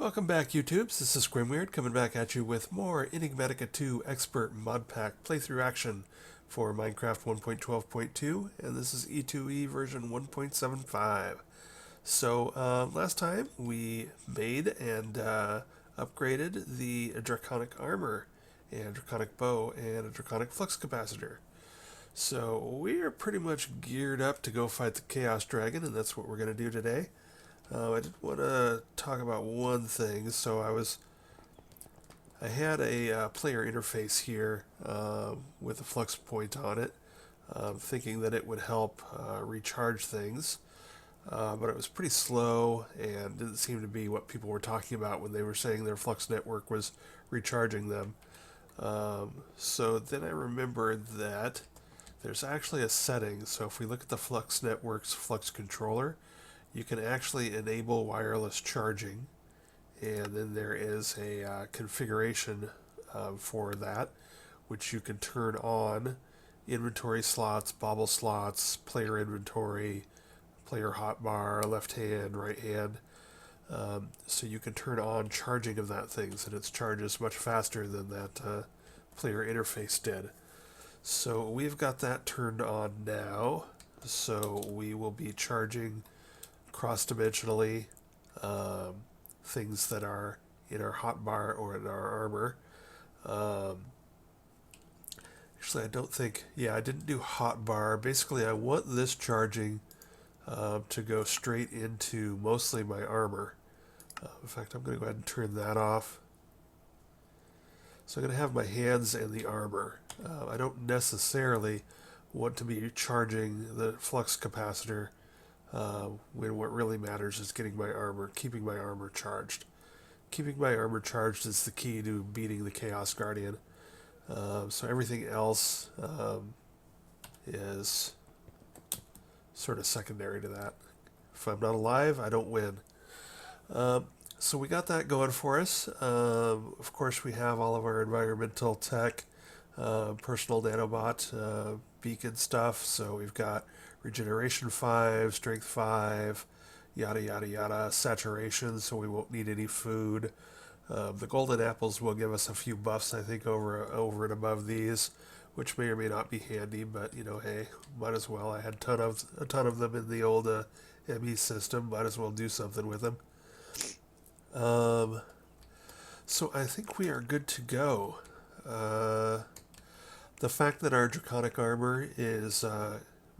Welcome back, YouTubes. This is Grimweird coming back at you with more Enigmatica 2 Expert Mod Pack playthrough action for Minecraft 1.12.2, and this is E2E version 1.75. So, last time we made and upgraded the Draconic Armor and Draconic Bow and a Draconic Flux Capacitor. So, we are pretty much geared up to go fight the Chaos Dragon, and that's what we're going to do today. I did want to talk about one thing. So I had a player interface here with a flux point on it, thinking that it would help recharge things, but it was pretty slow and didn't seem to be what people were talking about when they were saying their flux network was recharging them. So then I remembered that there's actually a setting. So if we look at the flux network's flux controller, you can actually enable wireless charging, and then there is a configuration for that, which you can turn on: inventory slots, bobble slots, player inventory, player hotbar, left hand, right hand. So you can turn on charging of that thing, and it charges much faster than that player interface did. So we've got that turned on now, so we will be charging cross-dimensionally things that are in our hotbar or in our armor. Actually, I don't think, I didn't do hotbar. Basically, I want this charging to go straight into mostly my armor. In fact, I'm going to go ahead and turn that off. So I'm going to have my hands and the armor. I don't necessarily want to be charging the flux capacitor when what really matters is getting my armor, keeping my armor charged. Keeping my armor charged is the key to beating the Chaos Guardian. So everything else is sort of secondary to that. If I'm not alive, I don't win. So we got that going for us. Of course, we have all of our environmental tech, personal nanobot, beacon stuff. So we've got regeneration 5, strength 5, yada yada yada, saturation, so we won't need any food. The golden apples will give us a few buffs, I think, over and above these, which may or may not be handy, but hey, might as well. I had a ton of them in the old ME system. Might as well do something with them. So I think we are good to go. The fact that our draconic armor is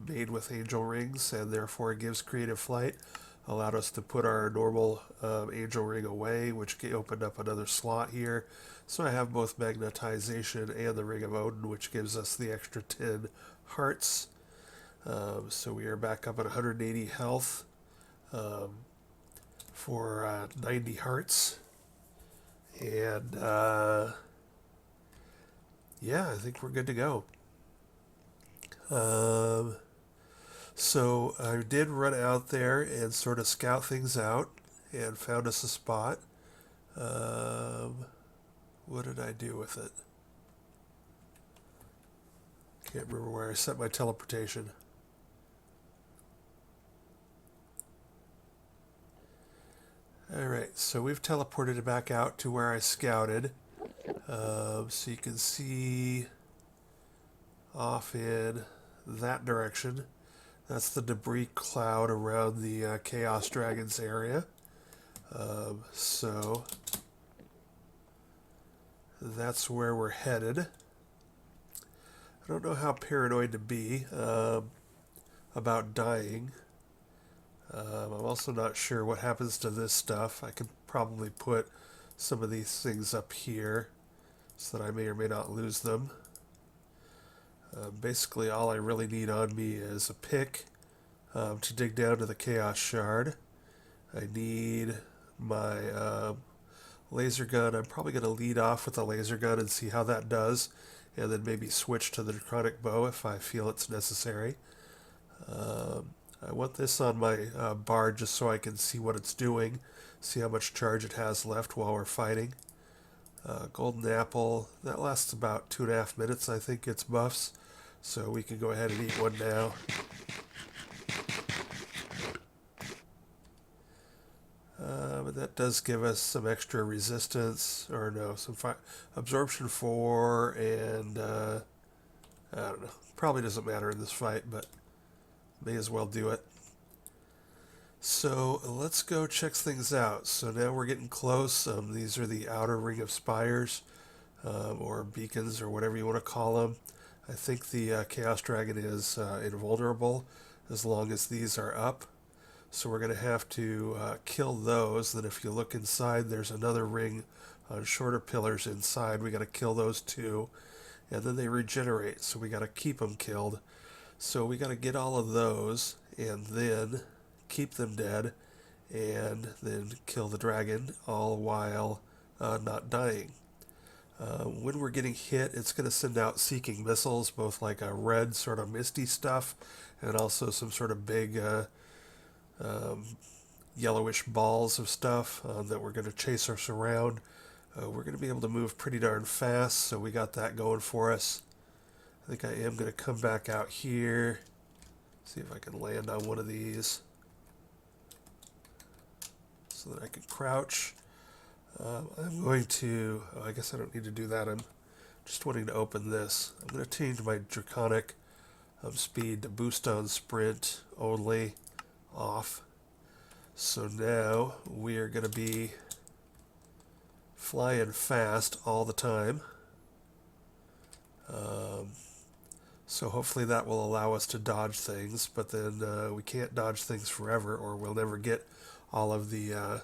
made with angel rings and therefore gives creative flight allowed us to put our normal angel ring away, which opened up another slot here. So I have both magnetization and the Ring of Odin, which gives us the extra 10 hearts. So we are back up at 180 health for 90 hearts. And I think we're good to go. So I did run out there and sort of scout things out and found us a spot. What did I do with it? Can't remember where I set my teleportation. Alright, so we've teleported it back out to where I scouted. So you can see off in that direction. That's the debris cloud around the Chaos Dragon's area. So that's where we're headed. I don't know how paranoid to be about dying. I'm also not sure what happens to this stuff. I could probably put some of these things up here so that I may or may not lose them. Basically, all I really need on me is a pick to dig down to the Chaos Shard. I need my laser gun. I'm probably going to lead off with the laser gun and see how that does, and then maybe switch to the Draconic Bow if I feel it's necessary. I want this on my bar just so I can see what it's doing, see how much charge it has left while we're fighting. Golden apple, that lasts about 2.5 minutes, I think, its buffs. So we can go ahead and eat one now. But that does give us some extra resistance, or no, some absorption 4, and I don't know. Probably doesn't matter in this fight, but may as well do it. So let's go check things out. So now we're getting close. These are the outer ring of spires, or beacons, or whatever you want to call them. I think the Chaos Dragon is invulnerable as long as these are up. So we're going to have to kill those. Then if you look inside, there's another ring on shorter pillars inside. We got to kill those too. And then they regenerate, so we got to keep them killed. So we got to get all of those, and then keep them dead, and then kill the dragon, all while not dying. When we're getting hit, it's going to send out seeking missiles, both like a red sort of misty stuff, and also some sort of big yellowish balls of stuff that we're going to chase us around. We're going to be able to move pretty darn fast, so we got that going for us. I think I am going to come back out here, see if I can land on one of these so that I can crouch. I'm going to, I guess I don't need to do that. I'm just wanting to open this. I'm going to change my draconic speed to boost on sprint only off. So now we are going to be flying fast all the time. So hopefully that will allow us to dodge things, but then we can't dodge things forever, or we'll never get all of the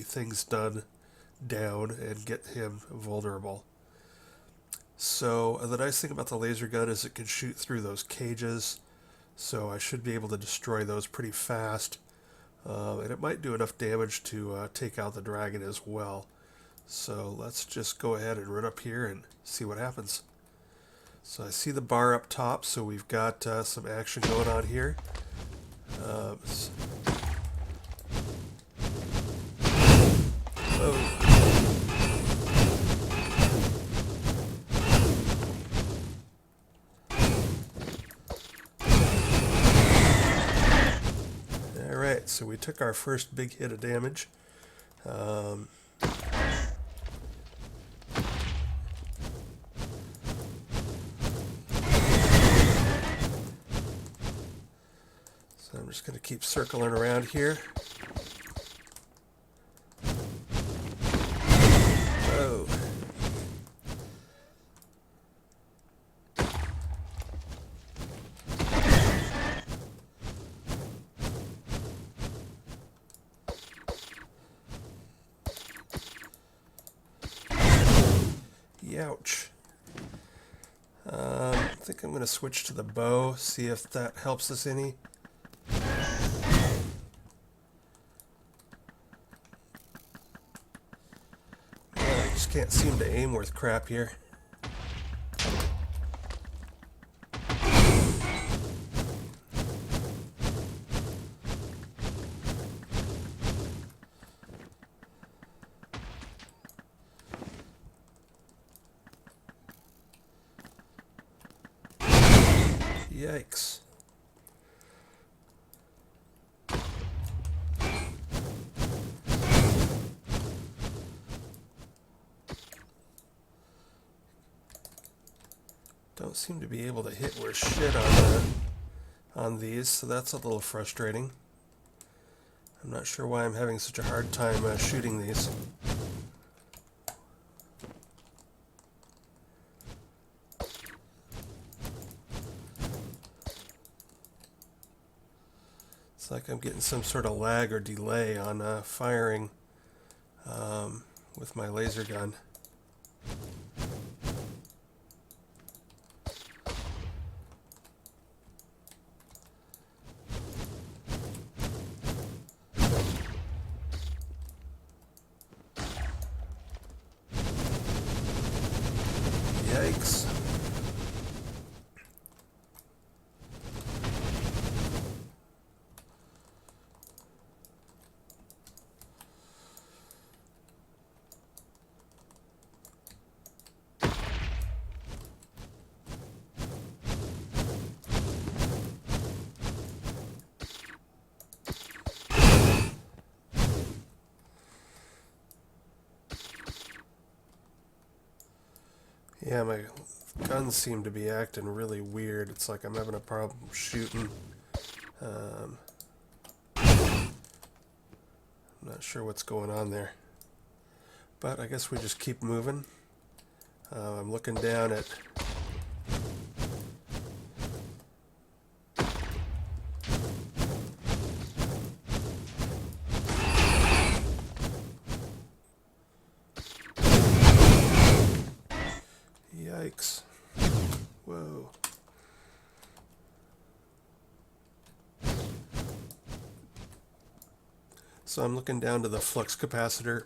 things done down and get him vulnerable. So the nice thing about the laser gun is it can shoot through those cages, so I should be able to destroy those pretty fast, and it might do enough damage to take out the dragon as well. So let's just go ahead and run up here and see what happens. So I see the bar up top, so we've got some action going on here. Alright, so we took our first big hit of damage. So I'm just going to keep circling around here. Oh. Youch. I think I'm going to switch to the bow, see if that helps us any. I just can't seem to aim worth crap here. Yikes. Don't seem to be able to hit worth shit on these, so that's a little frustrating. I'm not sure why I'm having such a hard time shooting these. It's like I'm getting some sort of lag or delay on firing with my laser gun. Yikes. Yeah, my guns seem to be acting really weird. It's like I'm having a problem shooting. I'm not sure what's going on there. But I guess we just keep moving. I'm looking down at... Yikes. Whoa. So I'm looking down to the flux capacitor.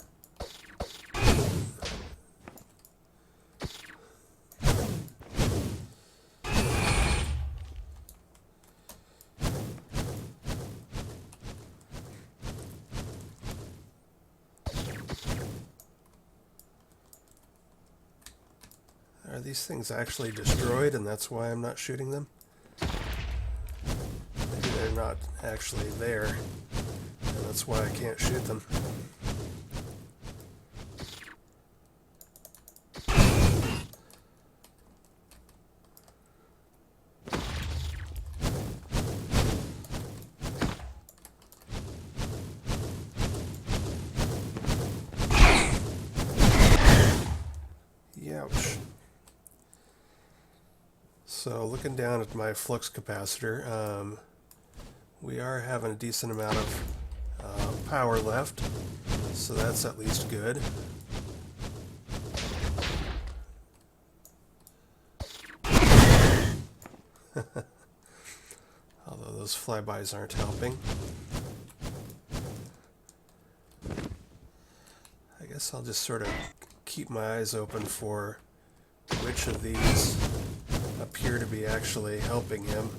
Are these things actually destroyed and that's why I'm not shooting them? Maybe they're not actually there and that's why I can't shoot them. Ouch. So looking down at my flux capacitor, we are having a decent amount of power left, so that's at least good. Although those flybys aren't helping. I guess I'll just sort of keep my eyes open for which of these appear to be actually helping him.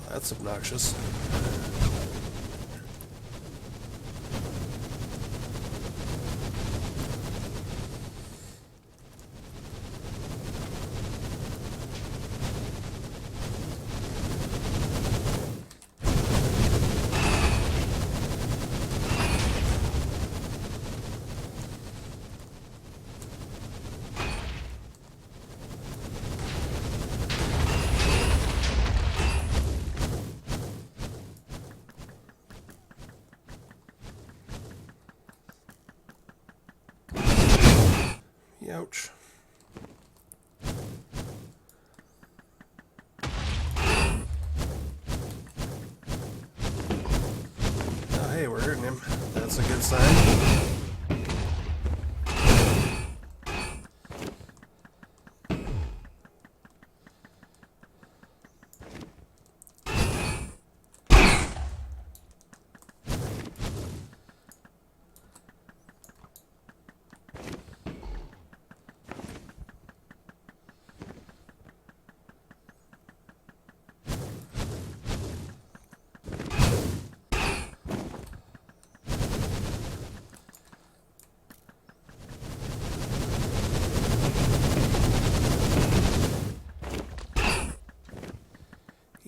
That's obnoxious. Ouch. Oh, hey, we're hurting him. That's a good sign.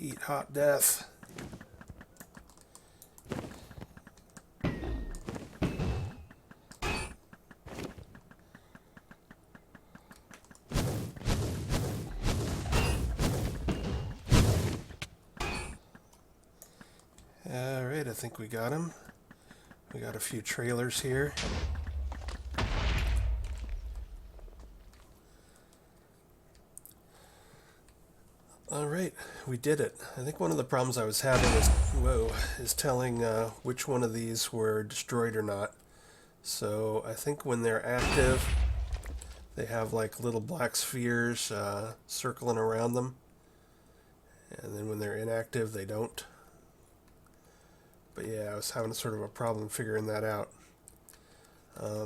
Eat hot death. Alright, I think we got him. We got a few trailers here. Alright, we did it. I think one of the problems I was having is telling which one of these were destroyed or not. So I think when they're active, they have like little black spheres circling around them. And then when they're inactive, they don't. But yeah, I was having sort of a problem figuring that out.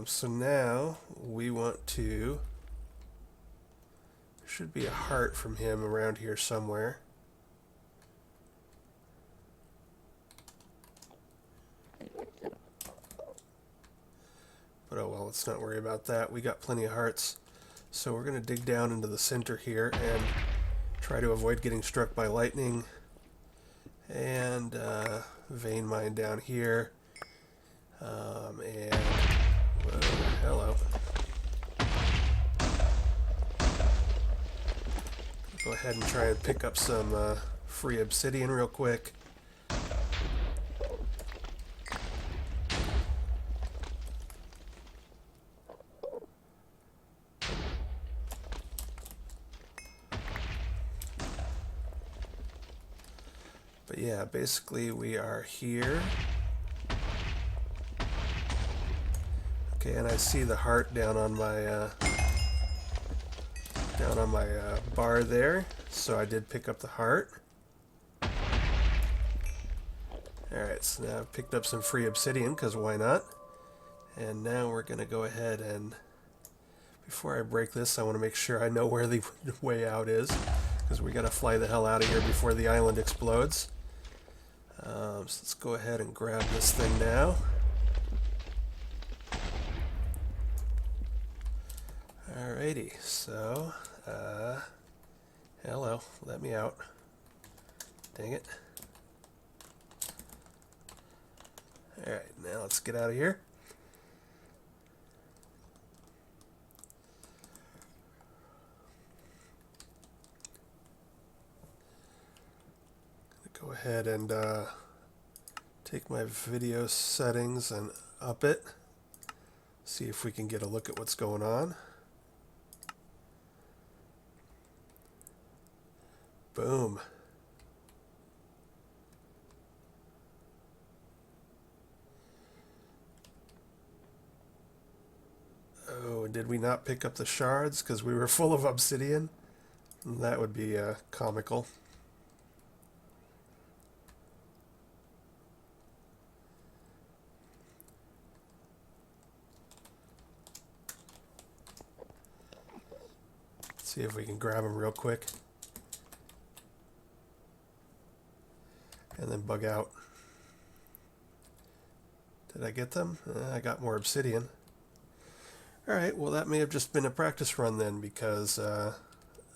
So now we want to... There should be a heart from him around here somewhere. But oh well, let's not worry about that. We got plenty of hearts. So we're going to dig down into the center here and try to avoid getting struck by lightning. And vein mine down here. And whoa, hello. Go ahead and try and pick up some free obsidian real quick. But yeah, basically we are here. Okay, and I see the heart down on my bar there, so I did pick up the heart. Alright, so now I've picked up some free obsidian, because why not? And now we're going to go ahead and, before I break this, I want to make sure I know where the way out is, because we got to fly the hell out of here before the island explodes. So let's go ahead and grab this thing now. Alrighty, so, hello, let me out. Dang it. Alright, now let's get out of here. Go ahead and take my video settings and up it. See if we can get a look at what's going on. Boom. Oh, did we not pick up the shards because we were full of obsidian? That would be comical. Let's see if we can grab them real quick. And then bug out. Did I get them? I got more obsidian. Alright, well that may have just been a practice run then, because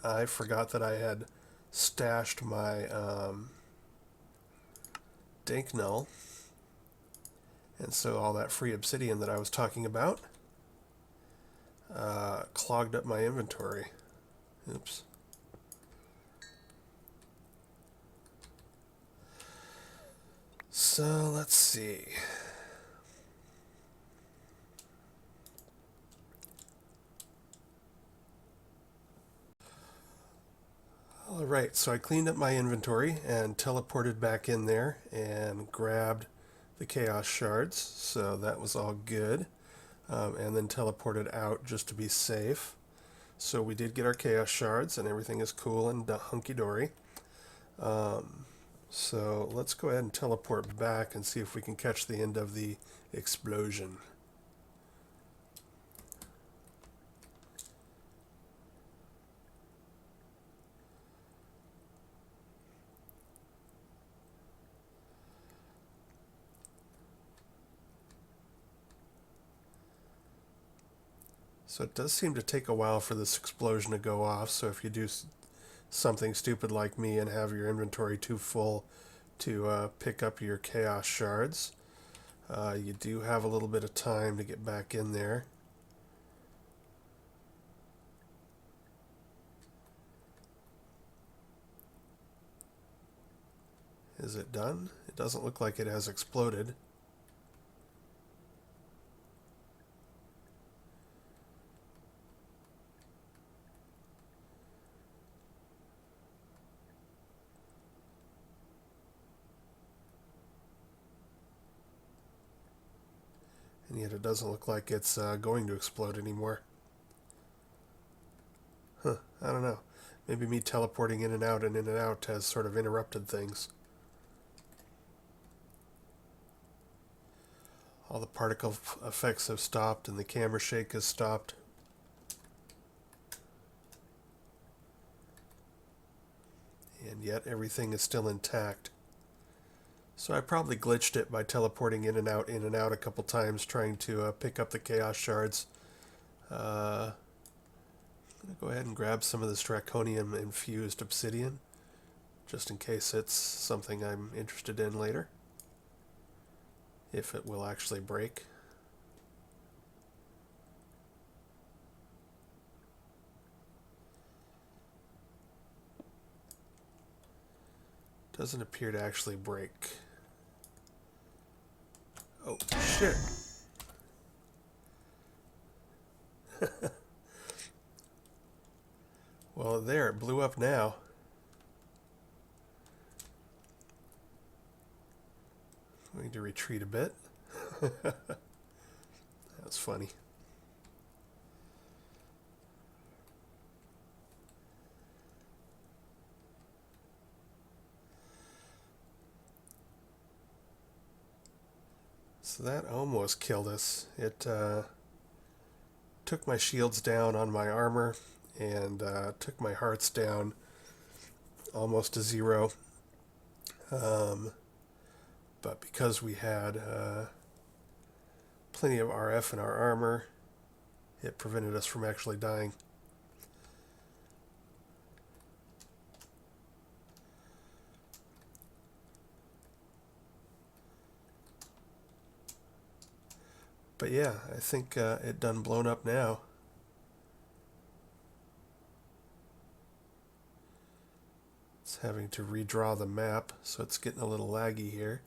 I forgot that I had stashed my dank null. And so all that free obsidian that I was talking about clogged up my inventory. Oops. So let's see. Alright, so I cleaned up my inventory and teleported back in there and grabbed the chaos shards, so that was all good. And then teleported out just to be safe. So we did get our chaos shards and everything is cool and hunky-dory. So let's go ahead and teleport back and see if we can catch the end of the explosion. So it does seem to take a while for this explosion to go off, so if you do something stupid like me and have your inventory too full to pick up your chaos shards, you do have a little bit of time to get back in there. Is it done? It doesn't look like it has exploded. And yet it doesn't look like it's going to explode anymore. Huh, I don't know. Maybe me teleporting in and out has sort of interrupted things. All the particle effects have stopped and the camera shake has stopped. And yet everything is still intact. So I probably glitched it by teleporting in and out a couple times trying to pick up the chaos shards. I'm going to go ahead and grab some of this draconium infused obsidian, just in case it's something I'm interested in later, if it will actually break. Doesn't appear to actually break. Oh, shit. Well, there, it blew up now. I'm going to retreat a bit. That was funny. So that almost killed us. It took my shields down on my armor and took my hearts down almost to zero. But because we had plenty of RF in our armor, it prevented us from actually dying. But yeah, I think it done blown up now. It's having to redraw the map, so it's getting a little laggy here.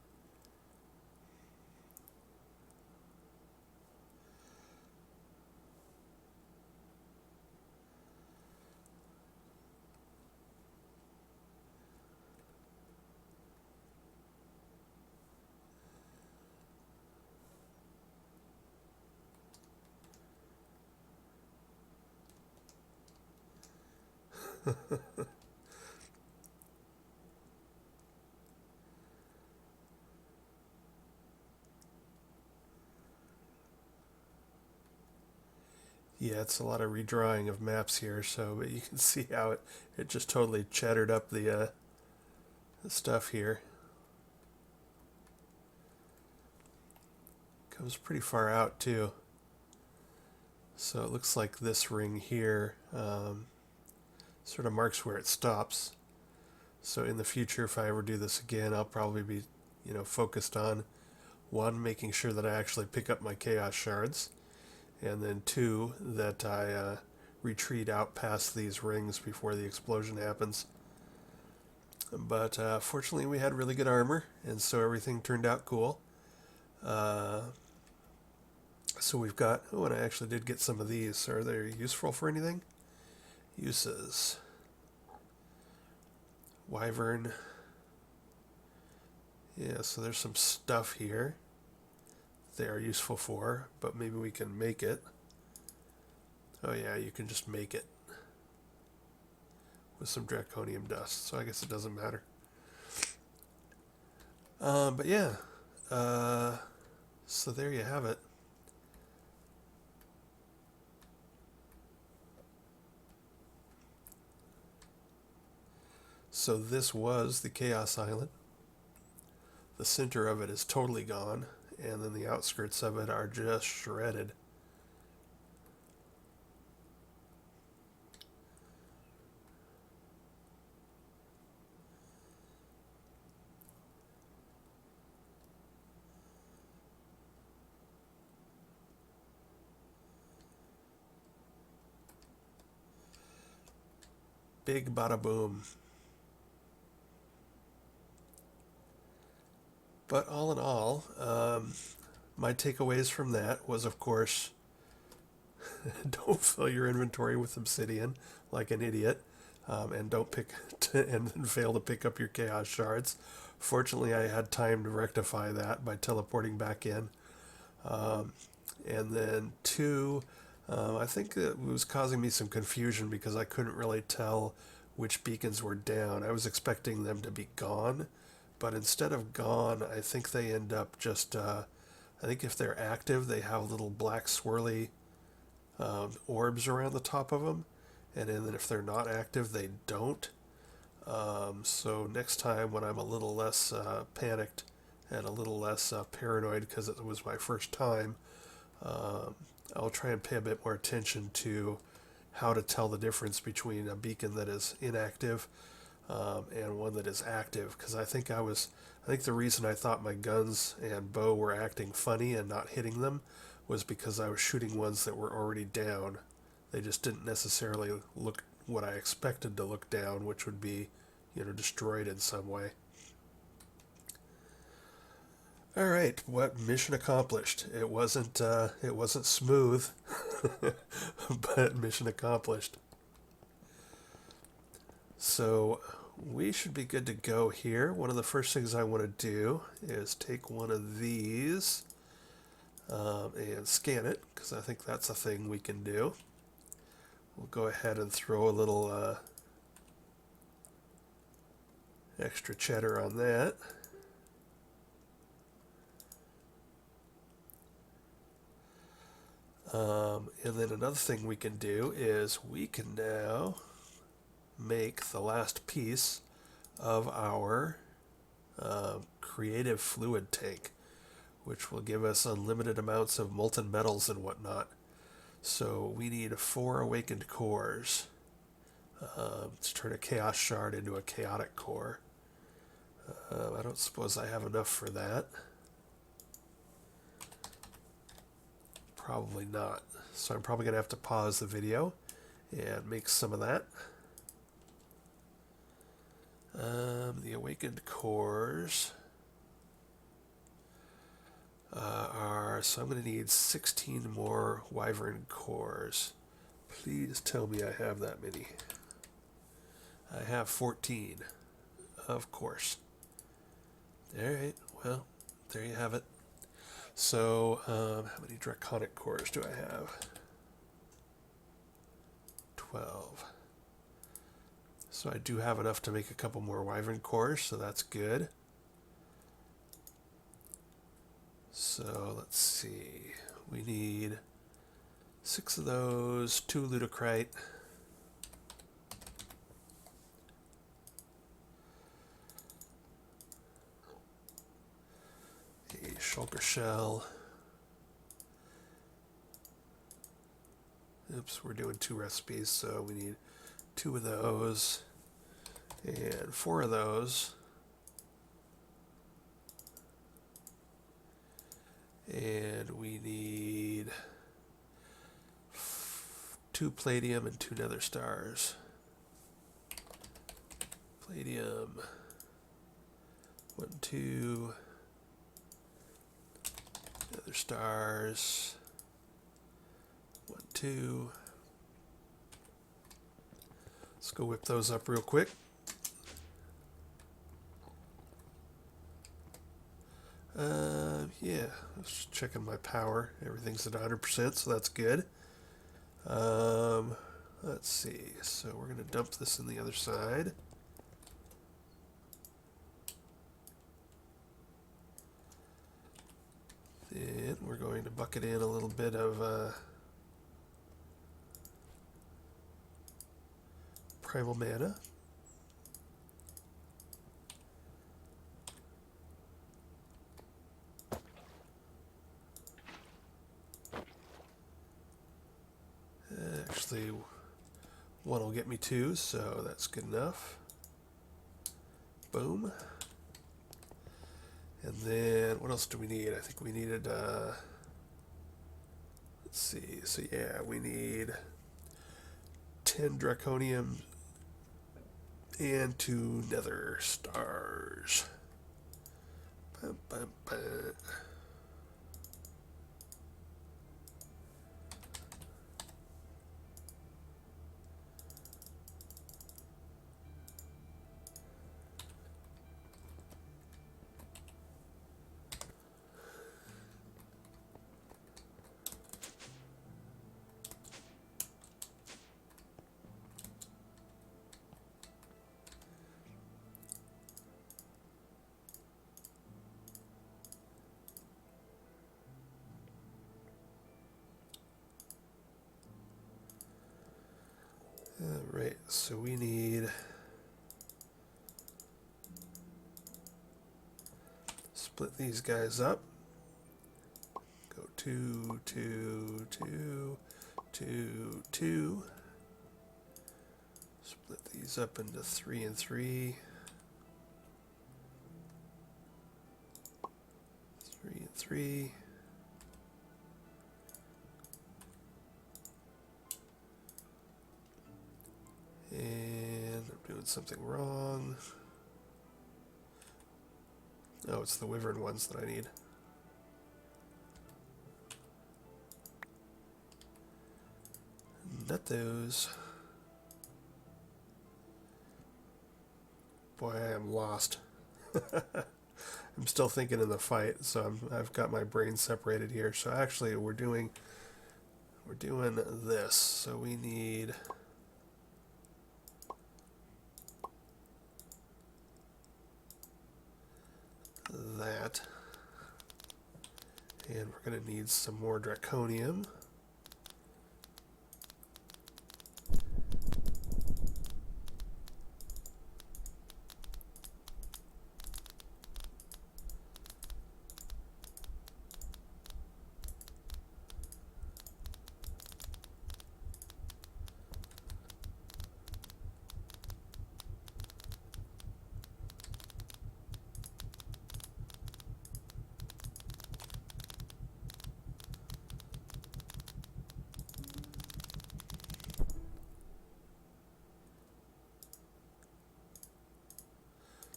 Yeah, it's a lot of redrawing of maps here, so but you can see how it just totally chattered up the stuff here. Comes pretty far out too. So it looks like this ring here sort of marks where it stops. So in the future, if I ever do this again, I'll probably be, focused on one, making sure that I actually pick up my chaos shards, and then two, that I retreat out past these rings before the explosion happens. But fortunately, we had really good armor, and so everything turned out cool. So we've got, oh, and I actually did get some of these. Are they useful for anything? Uses. Wyvern. Yeah, so there's some stuff here they are useful for, but maybe we can make it. Oh yeah, you can just make it with some draconium dust, so I guess it doesn't matter. But yeah, so there you have it. So this was the Chaos Island. The center of it is totally gone, and then the outskirts of it are just shredded. Big bada boom. But all in all, my takeaways from that was, of course, don't fill your inventory with obsidian like an idiot, and don't and fail to pick up your chaos shards. Fortunately, I had time to rectify that by teleporting back in. And then two, I think it was causing me some confusion because I couldn't really tell which beacons were down. I was expecting them to be gone, but instead of gone, I think they end up just, I think if they're active, they have little black swirly orbs around the top of them, and then if they're not active, they don't. So next time when I'm a little less panicked and a little less paranoid because it was my first time, I'll try and pay a bit more attention to how to tell the difference between a beacon that is inactive and one that is active. Because I think the reason I thought my guns and bow were acting funny and not hitting them was because I was shooting ones that were already down. They just didn't necessarily look what I expected to look down, which would be, destroyed in some way. All right, what mission accomplished? It wasn't smooth, but mission accomplished. So we should be good to go here. One of the first things I want to do is take one of these and scan it, because I think that's a thing we can do. We'll go ahead and throw a little extra cheddar on that. And then another thing we can do is we can now make the last piece of our creative fluid tank, which will give us unlimited amounts of molten metals and whatnot. So we need 4 awakened cores to turn a chaos shard into a chaotic core. I don't suppose I have enough for that. Probably not. So I'm probably going to have to pause the video and make some of that. The awakened cores so I'm going to need 16 more wyvern cores. Please tell me I have that many. I have 14, of course. Alright, well, there you have it. So, how many draconic cores do I have? 12. So I do have enough to make a couple more wyvern cores, so that's good. So let's see. We need 6 of those, 2 ludocrite. A shulker shell. Oops, we're doing 2 recipes, so we need 2 of those and 4 of those. And we need 2 palladium and 2 nether stars. Palladium. 1, 2. Nether stars. 1, 2. Let's go whip those up real quick. Yeah, I was just checking my power. Everything's at 100%, so that's good. Let's see. So we're going to dump this in the other side. Then we're going to bucket in a little bit of primal mana. Actually, 1 will get me 2, so that's good enough. Boom. And then, what else do we need? I think we needed, let's see, so yeah, we need 10 draconium and 2 nether stars. Bum, bum, bum. Alright, so we need... split these guys up. Go 2, 2, 2, 2, 2. Split these up into 3 and 3. 3 and 3. And I'm doing something wrong. Oh, it's the wyvern ones that I need. Not those. Boy, I am lost. I'm still thinking in the fight, so I've got my brain separated here. So actually, we're doing this. So we need that, and we're going to need some more draconium.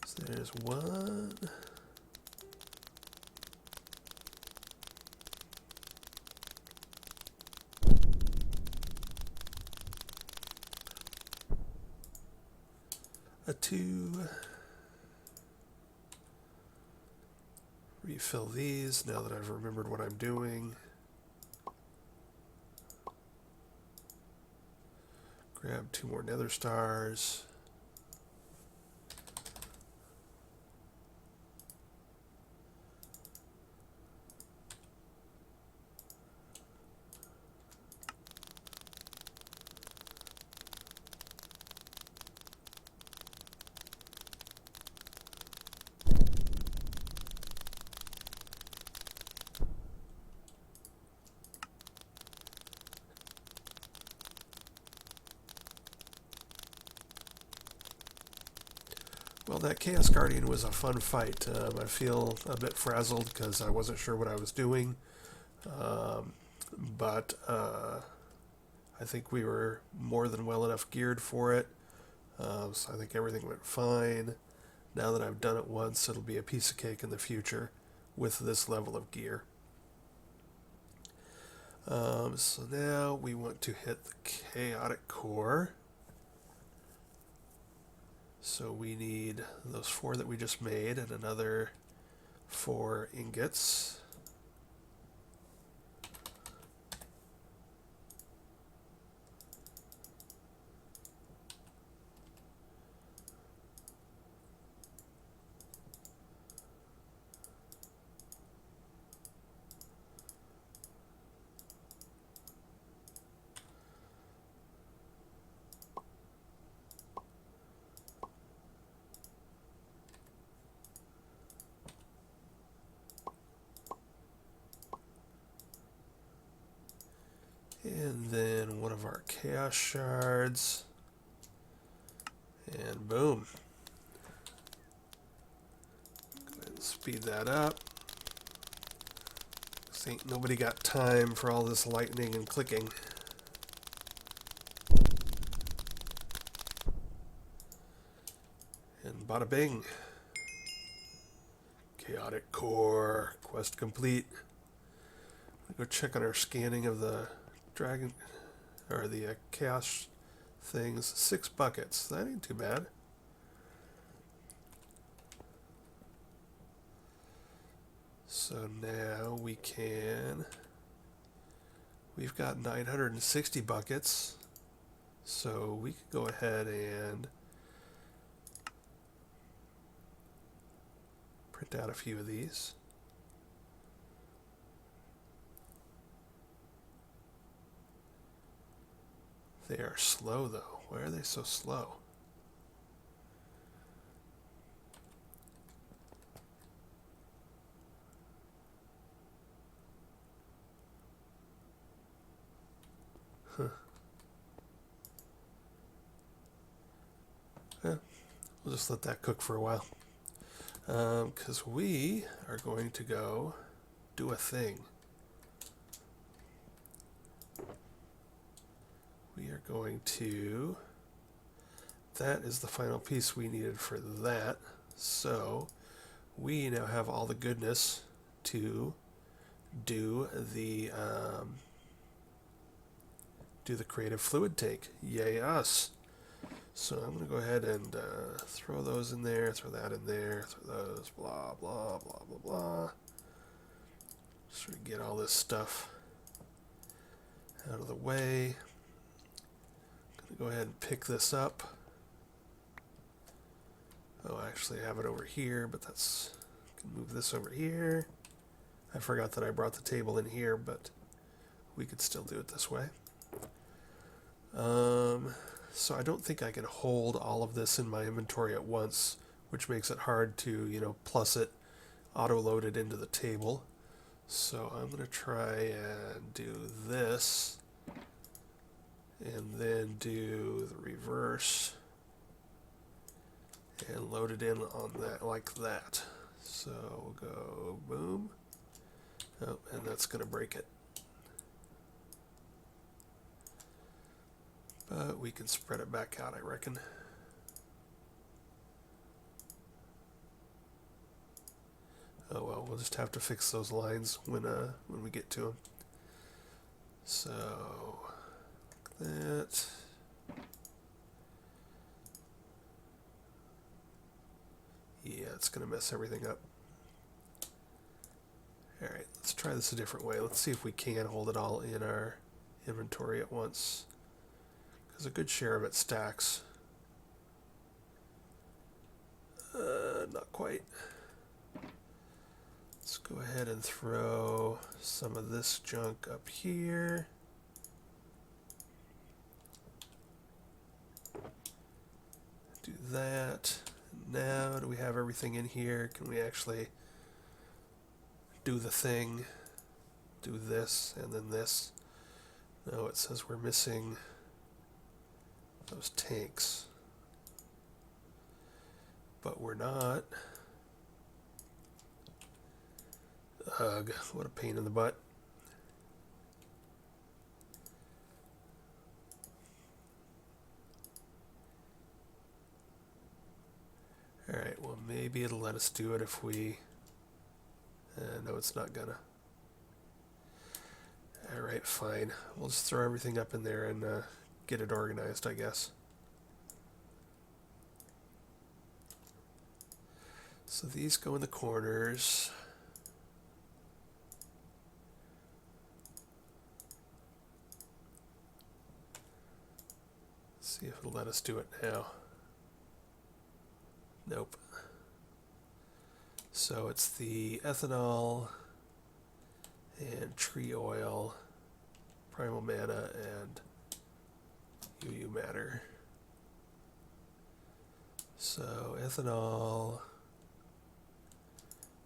So there's one. A 2. Refill these now that I've remembered what I'm doing. Grab 2 more nether stars. Well, that Chaos Guardian was a fun fight. I feel a bit frazzled because I wasn't sure what I was doing. But I think we were more than well enough geared for it. So I think everything went fine. Now that I've done it once, it'll be a piece of cake in the future with this level of gear. So now we want to hit the chaotic core. So we need those 4 that we just made and another 4 ingots. And then one of our chaos shards. And boom. Go ahead and speed that up. Ain't nobody got time for all this lightning and clicking. And bada bing. Chaotic core. Quest complete. Go check on our scanning of the dragon, or the chaos things. 6 buckets. That ain't too bad. So now we can... We've got 960 buckets. So we could go ahead and print out a few of these. They are slow though. Why are they so slow? Huh. Yeah, we'll just let that cook for a while. Because we are going to go do a thing. We are going to... That is the final piece we needed for that. So we now have all the goodness to do the creative fluid tank. Yay us! So I'm going to go ahead and throw those in there, throw that in there, throw those, blah, blah, blah, blah, blah. Just sort of get all this stuff out of the way. I'm going to go ahead and pick this up. Oh, I actually have it over here, but that's... I can move this over here. I forgot that I brought the table in here, but we could still do it this way. So I don't think I can hold all of this in my inventory at once, which makes it hard to, plus it, auto-load it into the table. So I'm going to try and do this, and then do the reverse, and load it in on that like that. So we'll go boom. Oh, and that's going to break it. But we can spread it back out, I reckon. Oh well, we'll just have to fix those lines when we get to them. So that. Yeah, it's gonna mess everything up. All right, let's try this a different way. Let's see if we can hold it all in our inventory at once, because a good share of it stacks. Not quite. Let's go ahead and throw some of this junk up here. Do that. Now, do we have everything in here? Can we actually do the thing? Do this and then this? No, it says we're missing those tanks. But we're not. Ugh, what a pain in the butt. Alright, well maybe it'll let us do it if we... no, it's not gonna. Alright, fine. We'll just throw everything up in there and get it organized, I guess. So these go in the corners. Let's see if it'll let us do it now. Nope. So it's the ethanol and tree oil, primal mana, and UU matter. So ethanol,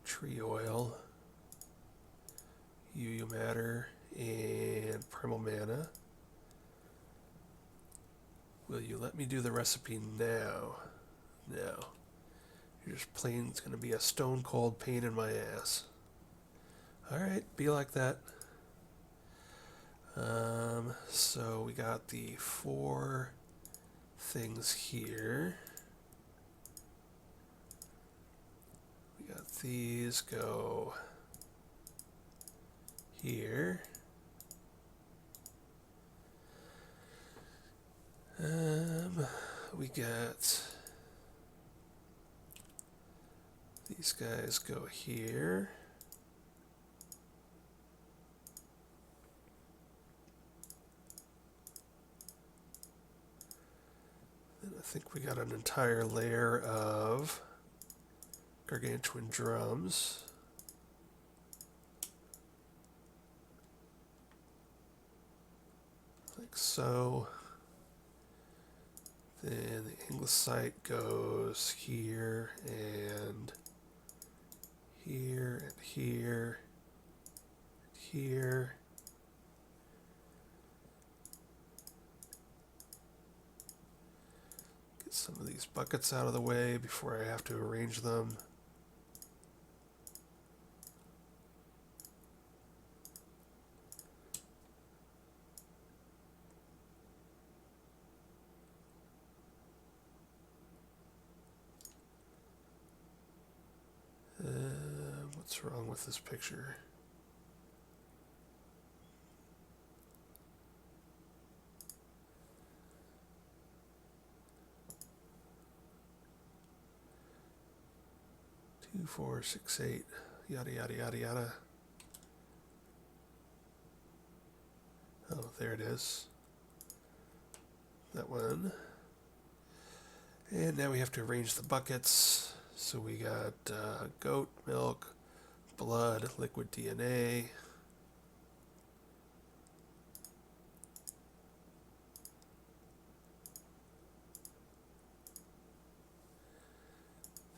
tree oil, UU matter, and primal mana. Will you let me do the recipe now? No. You're just plain, it's going to be a stone cold pain in my ass. Alright, be like that. So we got the 4 things here. We got these go here. We got these guys go here. Then I think we got an entire layer of gargantuan drums. Like so. Then the Enigmatica goes here and here and here and here. Get some of these buckets out of the way before I have to arrange them. What's wrong with this picture? Two, 4, 6, 8, yada yada yada yada. Oh, there it is. That one. And now we have to arrange the buckets. So we got goat milk, blood, liquid DNA.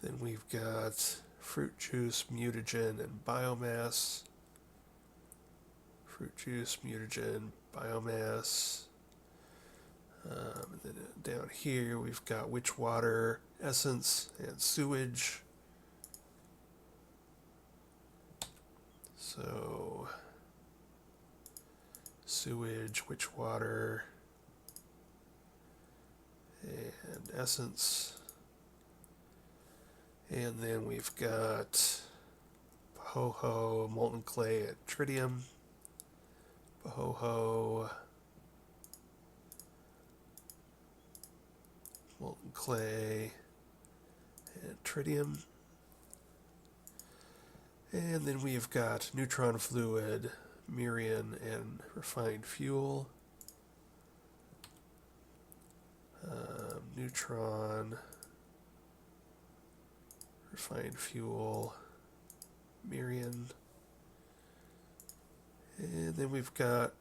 Then we've got fruit juice, mutagen, and biomass. Fruit juice, mutagen, biomass. And then down here we've got witch water, essence, and sewage. So sewage, witch water, and essence. And then we've got Pahoho, molten clay, and tritium. Pahoho, molten clay, and tritium. And then we've got neutron fluid, murian, and refined fuel. Neutron, refined fuel, murian. And then we've got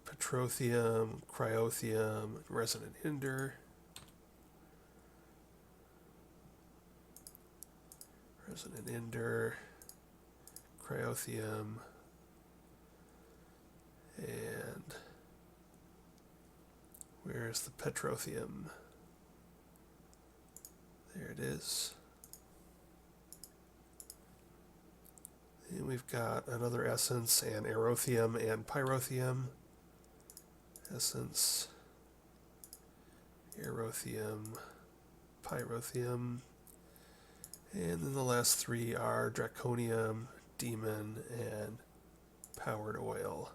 petrothium, cryothium, resonant hinder. Resonant hinder, cryothium, and where's the petrothium? There it is. And we've got another essence and aerothium and pyrothium. Essence, aerothium, pyrothium. And then the last three are draconium, demon, and powered oil.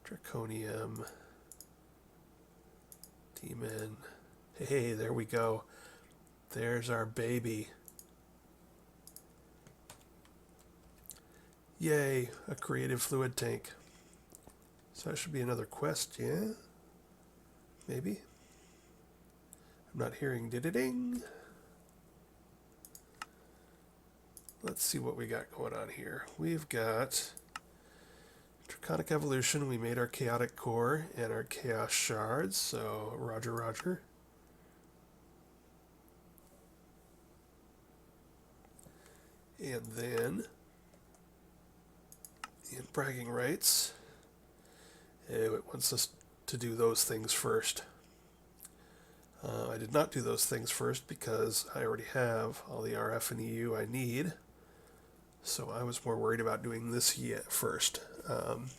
Draconium, demon. Hey, there we go. There's our baby. Yay, a creative fluid tank. So that should be another quest, yeah? Maybe? I'm not hearing ding. Let's see what we got going on here. We've got Draconic Evolution. We made our chaotic core and our chaos shards, so roger, roger. And then, in bragging rights, it wants us to do those things first. I did not do those things first because I already have all the RF and EU I need. So I was more worried about doing this yet first. And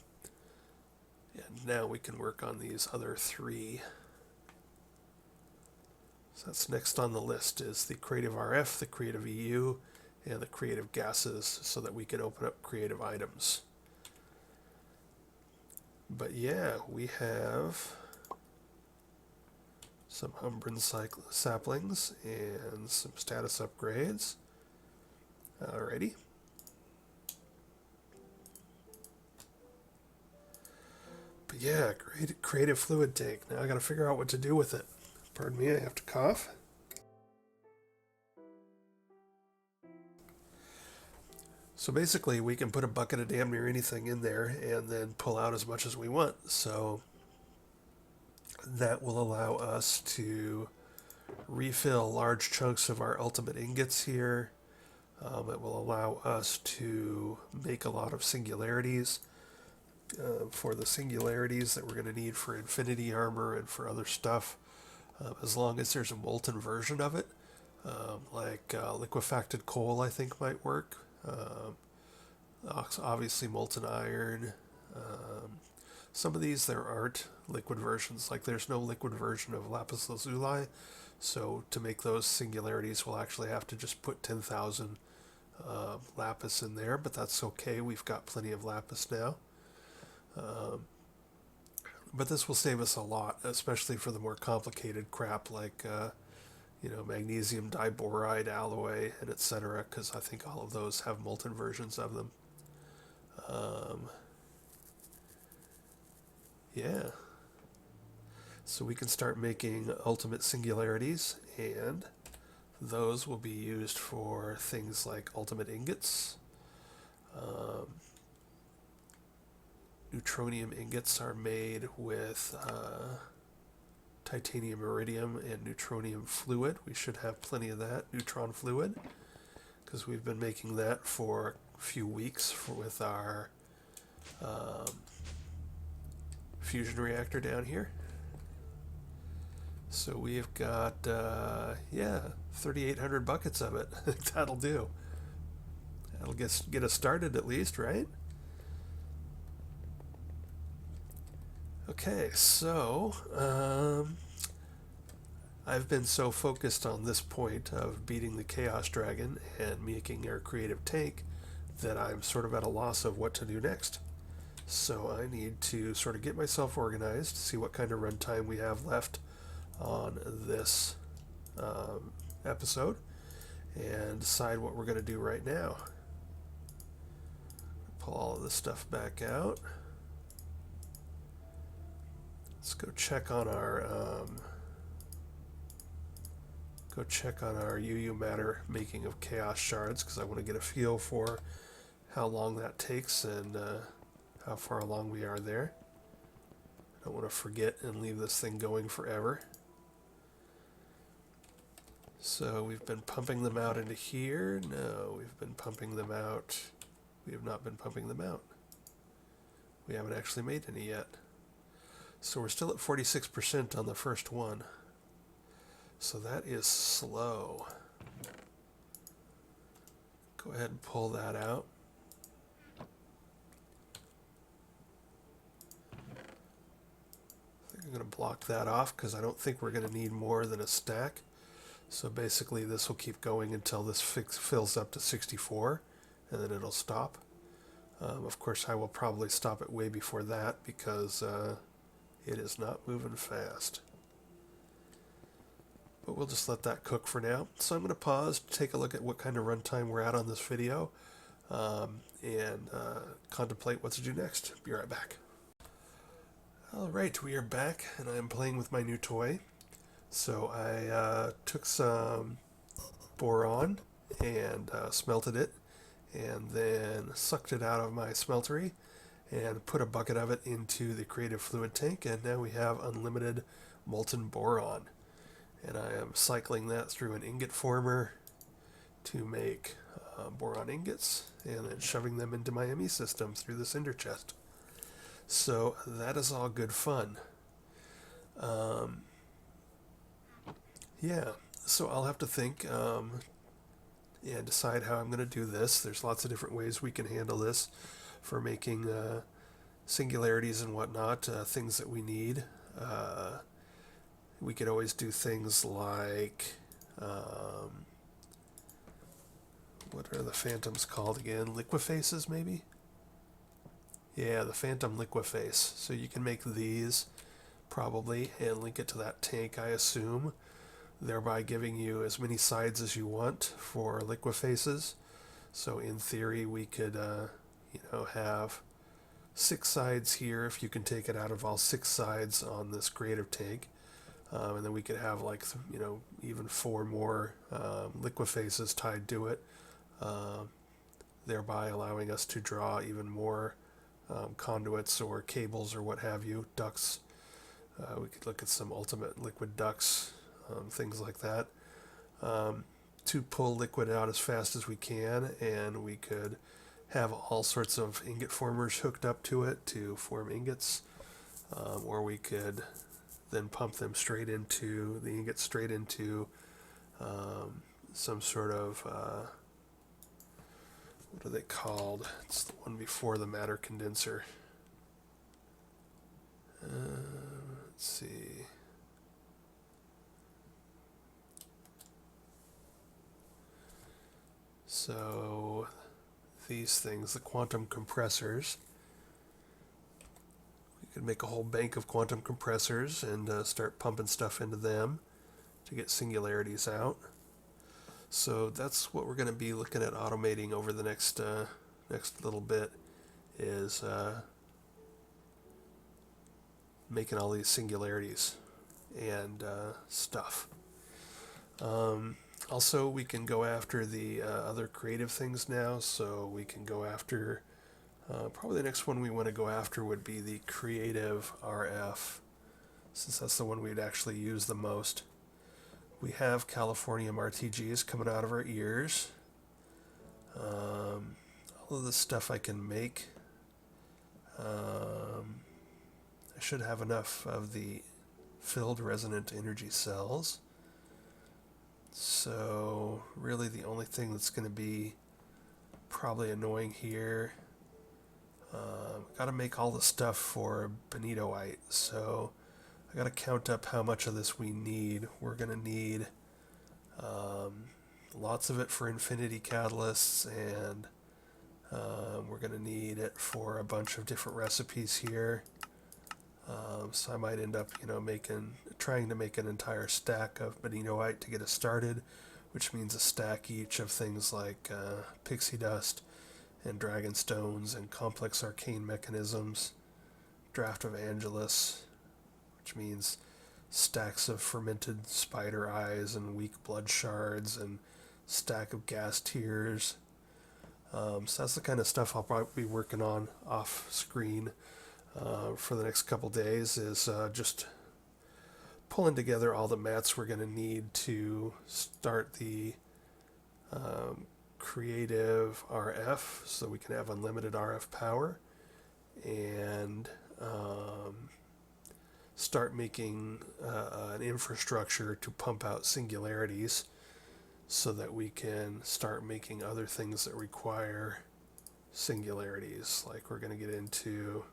now we can work on these other three. So that's next on the list is the creative RF, the creative EU, and the creative gases so that we can open up creative items. But yeah, we have some Umbran saplings and some status upgrades. Alrighty. But yeah, creative fluid tank. Now I gotta figure out what to do with it. Pardon me, I have to cough. So So basically, we can put a bucket of damn near anything in there and then pull out as much as we want. So that will allow us to refill large chunks of our ultimate ingots here. It will allow us to make a lot of singularities for the singularities that we're going to need for infinity armor and for other stuff, as long as there's a molten version of it. Like liquefacted coal, I think might work. Obviously molten iron. Some of these there aren't liquid versions. Like there's no liquid version of lapis lazuli, so to make those singularities we'll actually have to just put 10,000 lapis in there, but that's okay, we've got plenty of lapis now. But this will save us a lot, especially for the more complicated crap like magnesium diboride alloy and etc., because I think all of those have molten versions of them. Yeah. So we can start making ultimate singularities, and those will be used for things like ultimate ingots. Neutronium ingots are made with titanium iridium and neutronium fluid. We should have plenty of that, neutron fluid, because we've been making that for a few weeks with our fusion reactor down here. So we've got 3,800 buckets of it. That'll do. That'll get us started at least, right? Okay, so I've been so focused on this point of beating the Chaos Dragon and making our creative tank that I'm sort of at a loss of what to do next. So I need to sort of get myself organized, see what kind of runtime we have left on this episode, and decide what we're going to do right now. Pull all of this stuff back out. Let's go check on our UU matter making of chaos shards, because I want to get a feel for how long that takes and how far along we are there. I don't want to forget and leave this thing going forever. So we've been pumping them out into here. No, we've been pumping them out. We have not been pumping them out. We haven't actually made any yet. So we're still at 46% on the first one. So that is slow. Go ahead and pull that out. I think I'm going to block that off because I don't think we're going to need more than a stack. So basically this will keep going until this fills up to 64, and then it'll stop. Of course I will probably stop it way before that because it is not moving fast. But we'll just let that cook for now. So I'm going to pause, take a look at what kind of runtime we're at on this video, and contemplate what to do next. Be right back. Alright, we are back, and I'm playing with my new toy. So I took some boron and smelted it, and then sucked it out of my smeltery and put a bucket of it into the creative fluid tank, and now we have unlimited molten boron. And I am cycling that through an ingot former to make boron ingots, and then shoving them into my ME system through the cinder chest. So that is all good fun. Yeah, so I'll have to think and decide how I'm going to do this. There's lots of different ways we can handle this for making singularities and whatnot, things that we need. We could always do things like, what are the phantoms called again? Liquifaces, maybe? Yeah, the phantom liquiface. So you can make these, probably, and link it to that tank, I assume, thereby giving you as many sides as you want for liquifaces. So in theory, we could, have 6 sides here if you can take it out of all 6 sides on this creative tank. And then we could have even 4 more liquifaces tied to it. thereby allowing us to draw even more conduits or cables or what have you, ducts. We could look at some ultimate liquid ducts, things like that, to pull liquid out as fast as we can, and we could have all sorts of ingot formers hooked up to it to form ingots, or we could then pump them straight into the ingot, straight into some sort of what are they called? It's the one before the matter condenser. Let's see. So these things, the quantum compressors, we could make a whole bank of quantum compressors and start pumping stuff into them to get singularities out. So that's what we're going to be looking at automating over the next little bit, is making all these singularities and stuff. Also, we can go after the other creative things now, so we can go after, probably the next one we want to go after would be the creative RF, since that's the one we'd actually use the most. We have Californium RTGs coming out of our ears. All of the stuff I can make. I should have enough of the filled resonant energy cells. So really the only thing that's going to be probably annoying here, got to make all the stuff for bonitoite, so I got to count up how much of this we need. We're going to need lots of it for infinity catalysts, and we're going to need it for a bunch of different recipes here. So I might end up, trying to make an entire stack of bonitoite to get us started, which means a stack each of things like pixie dust and dragon stones and complex arcane mechanisms, draft of Angelus, which means stacks of fermented spider eyes and weak blood shards, and stack of gas tears. So that's the kind of stuff I'll probably be working on off screen for the next couple days, is just pulling together all the mats we're going to need to start the creative RF, so we can have unlimited RF power, and start making an infrastructure to pump out singularities, so that we can start making other things that require singularities. Like we're going to get into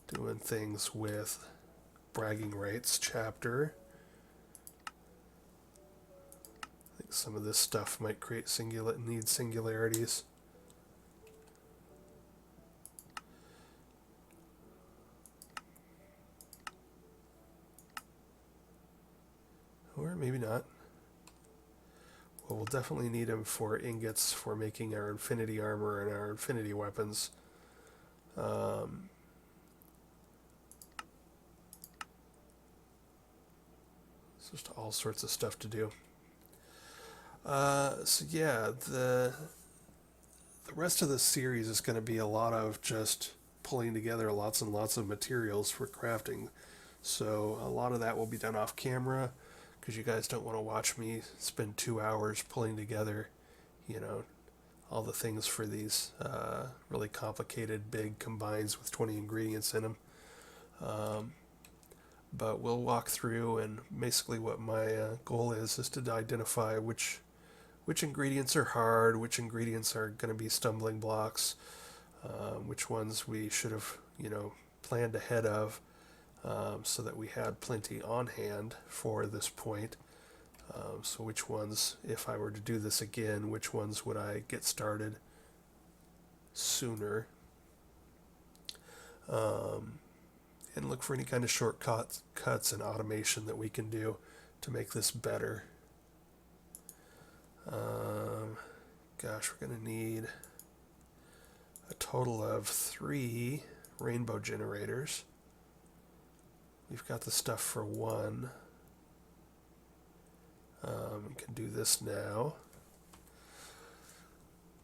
doing things with bragging rights chapter. I think some of this stuff might create need singularities. Or maybe not. Well, we'll definitely need them for ingots for making our infinity armor and our infinity weapons. It's just all sorts of stuff to do. So yeah, the rest of the series is going to be a lot of just pulling together lots and lots of materials for crafting. So a lot of that will be done off camera, because you guys don't want to watch me spend 2 hours pulling together, all the things for these really complicated big combines with 20 ingredients in them. But we'll walk through, and basically what my goal is to identify which ingredients are hard, which ingredients are going to be stumbling blocks, which ones we should have, planned ahead of, so that we had plenty on hand for this point. So which ones, if I were to do this again, which ones would I get started sooner? And look for any kind of shortcuts and automation that we can do to make this better. Gosh, we're going to need a total of 3 rainbow generators. We've got the stuff for 1. We can do this now.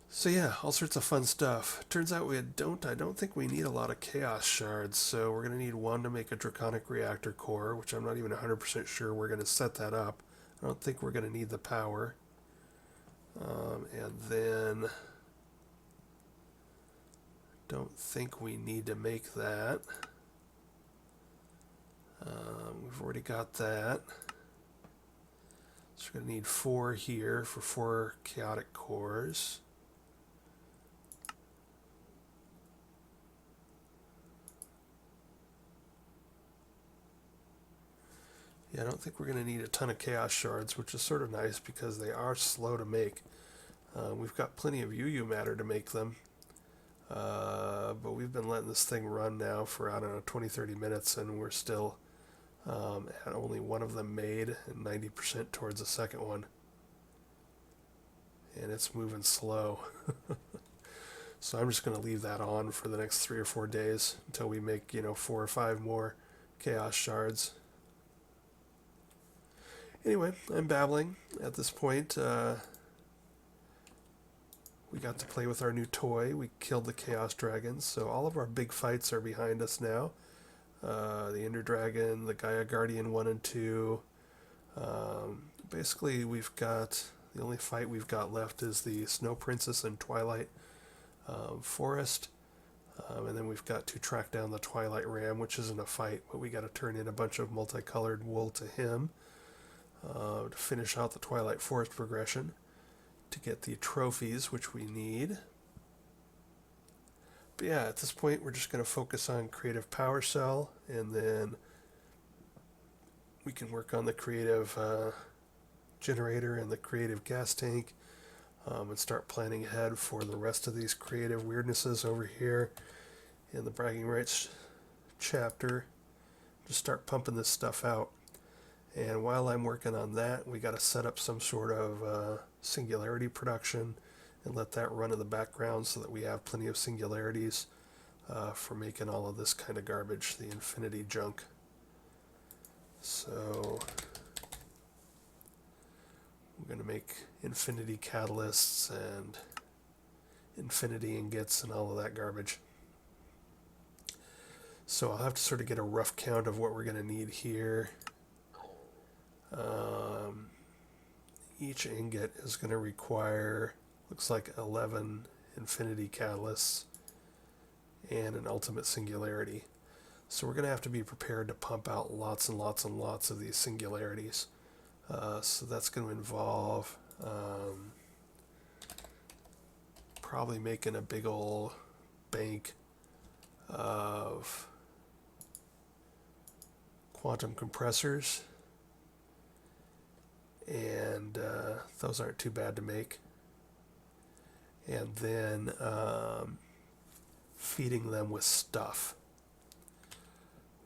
So yeah, all sorts of fun stuff. Turns out I don't think we need a lot of chaos shards, so we're going to need one to make a draconic reactor core, which I'm not even 100% sure we're going to set that up. I don't think we're going to need the power. And then don't think we need to make that. We've already got that. So we're going to need 4 here for 4 chaotic cores. Yeah, I don't think we're going to need a ton of chaos shards, which is sort of nice because they are slow to make. We've got plenty of UU matter to make them. But we've been letting this thing run now for, I don't know, 20-30 minutes, and we're still at only one of them made and 90% towards the second one. And it's moving slow. So I'm just going to leave that on for the next 3 or 4 days until we make, 4 or 5 more chaos shards. Anyway, I'm babbling at this point. We got to play with our new toy. We killed the Chaos Dragons, so all of our big fights are behind us now. The Ender Dragon, the Gaia Guardian 1 and 2. Basically, we've got... The only fight we've got left is the Snow Princess and Twilight Forest. And then we've got to track down the Twilight Ram, which isn't a fight, but we got to turn in a bunch of multicolored wool to him. To finish out the Twilight Forest progression, to get the trophies which we need. But yeah, at this point we're just going to focus on creative power cell, and then we can work on the creative generator and the creative gas tank, and start planning ahead for the rest of these creative weirdnesses over here in the bragging rights chapter. Just start pumping this stuff out. And while I'm working on that, we got to set up some sort of singularity production and let that run in the background so that we have plenty of singularities for making all of this kind of garbage, the infinity junk. So we're going to make infinity catalysts and infinity ingots and all of that garbage. So I'll have to sort of get a rough count of what we're going to need here. Each ingot is going to require, looks like 11 infinity catalysts and an ultimate singularity. So we're going to have to be prepared to pump out lots and lots and lots of these singularities. So that's going to involve probably making a big old bank of quantum compressors. And those aren't too bad to make. And then feeding them with stuff.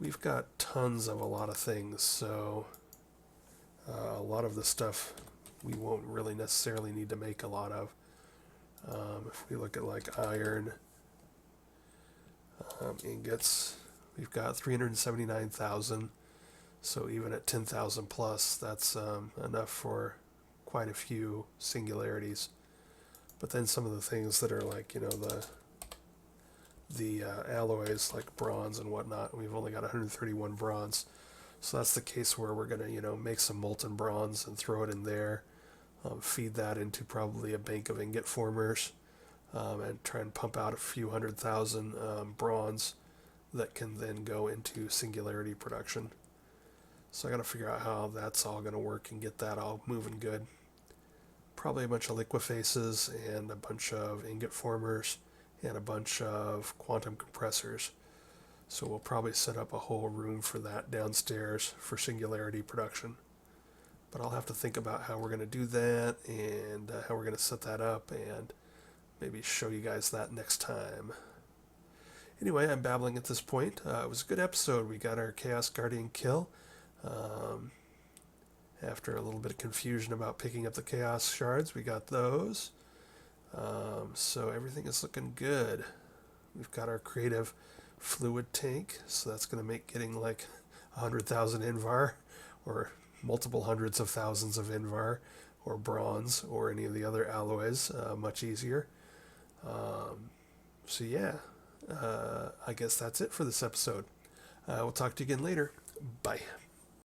We've got tons of a lot of things, so a lot of the stuff we won't really necessarily need to make a lot of. If we look at like iron ingots, we've got 379,000. So even at 10,000 plus, that's enough for quite a few singularities. But then some of the things that are like, the alloys like bronze and whatnot, we've only got 131 bronze. So that's the case where we're going to, make some molten bronze and throw it in there, feed that into probably a bank of ingot formers, and try and pump out a few 100,000 bronze that can then go into singularity production. So I got to figure out how that's all going to work and get that all moving good. Probably a bunch of liquifaces and a bunch of ingot formers and a bunch of quantum compressors. So we'll probably set up a whole room for that downstairs for singularity production. But I'll have to think about how we're going to do that and how we're going to set that up and maybe show you guys that next time. Anyway, I'm babbling at this point. It was a good episode. We got our Chaos Guardian kill. After a little bit of confusion about picking up the Chaos Shards, we got those. So everything is looking good. We've got our creative fluid tank, so that's going to make getting like 100,000 Invar, or multiple hundreds of thousands of Invar or bronze or any of the other alloys much easier. So yeah, I guess that's it for this episode. We'll talk to you again later. Bye.